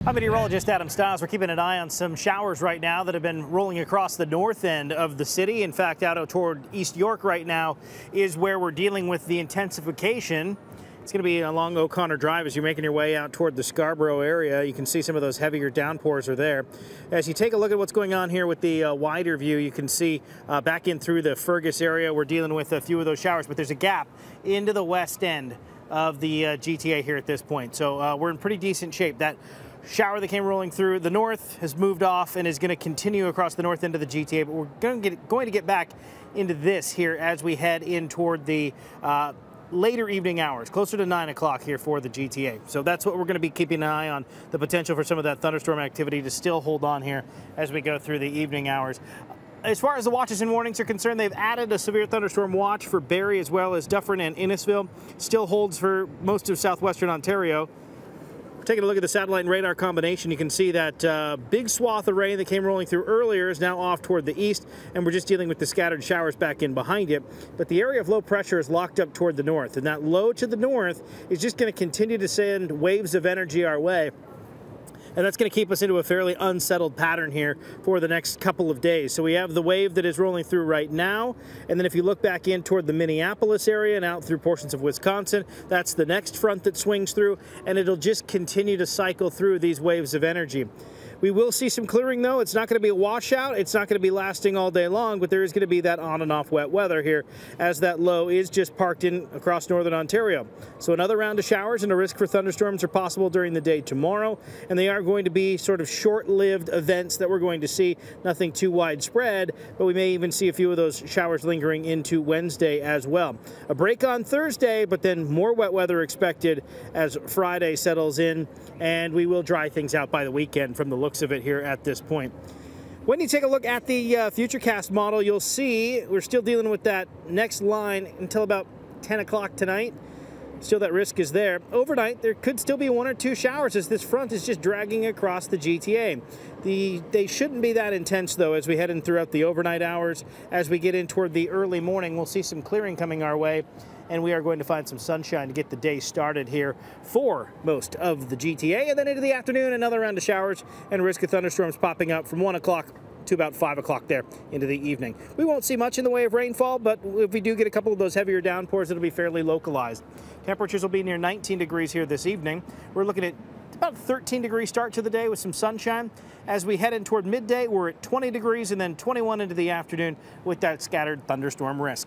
I'm meteorologist Adam Stiles. We're keeping an eye on some showers right now that have been rolling across the north end of the city. In fact, out toward East York right now is where we're dealing with the intensification. It's going to be along O'Connor Drive as you're making your way out toward the Scarborough area. You can see some of those heavier downpours are there. As you take a look at what's going on here with the wider view, you can see back in through the Fergus area, we're dealing with a few of those showers, but there's a gap into the west end of the GTA here at this point. So we're in pretty decent shape. That shower that came rolling through the north has moved off and is going to continue across the north end of the GTA, but we're going to get back into this here as we head in toward the later evening hours, closer to 9 o'clock here for the GTA. So that's what we're going to be keeping an eye on, the potential for some of that thunderstorm activity to still hold on here as we go through the evening hours. As far as the watches and warnings are concerned, they've added a severe thunderstorm watch for Barrie as well as Dufferin and Innisfil. Still holds for most of southwestern Ontario. Taking a look at the satellite and radar combination, you can see that big swath of rain that came rolling through earlier is now off toward the east, and we're just dealing with the scattered showers back in behind it. But the area of low pressure is locked up toward the north, and that low to the north is just going to continue to send waves of energy our way. And that's going to keep us into a fairly unsettled pattern here for the next couple of days. So we have the wave that is rolling through right now. And then if you look back in toward the Minneapolis area and out through portions of Wisconsin, that's the next front that swings through. And it'll just continue to cycle through these waves of energy. We will see some clearing, though. It's not going to be a washout. It's not going to be lasting all day long, but there is going to be that on and off wet weather here as that low is just parked in across northern Ontario. So another round of showers and a risk for thunderstorms are possible during the day tomorrow, and they are going to be sort of short-lived events that we're going to see. Nothing too widespread, but we may even see a few of those showers lingering into Wednesday as well. A break on Thursday, but then more wet weather expected as Friday settles in, and we will dry things out by the weekend from the looks of it here at this point. When you take a look at the Futurecast model, you'll see we're still dealing with that next line until about 10 o'clock tonight. Still, that risk is there. Overnight, there could still be one or two showers as this front is just dragging across the GTA. They shouldn't be that intense, though, as we head in throughout the overnight hours. As we get in toward the early morning, we'll see some clearing coming our way, and we are going to find some sunshine to get the day started here for most of the GTA. And then into the afternoon, another round of showers and risk of thunderstorms popping up from 1 o'clock to about 5 o'clock there into the evening. We won't see much in the way of rainfall, but if we do get a couple of those heavier downpours, it'll be fairly localized. Temperatures will be near 19 degrees here this evening. We're looking at about a 13-degree start to the day with some sunshine. As we head in toward midday, we're at 20 degrees and then 21 into the afternoon with that scattered thunderstorm risk.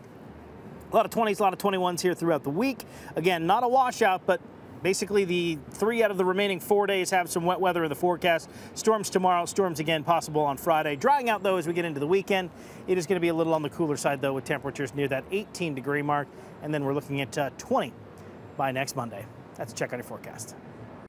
A lot of 20s, a lot of 21s here throughout the week. Again, not a washout, but basically the 3 out of the remaining 4 days have some wet weather in the forecast. Storms tomorrow, storms again possible on Friday. Drying out, though, as we get into the weekend. It is going to be a little on the cooler side, though, with temperatures near that 18-degree mark. And then we're looking at 20 by next Monday. That's a check on your forecast.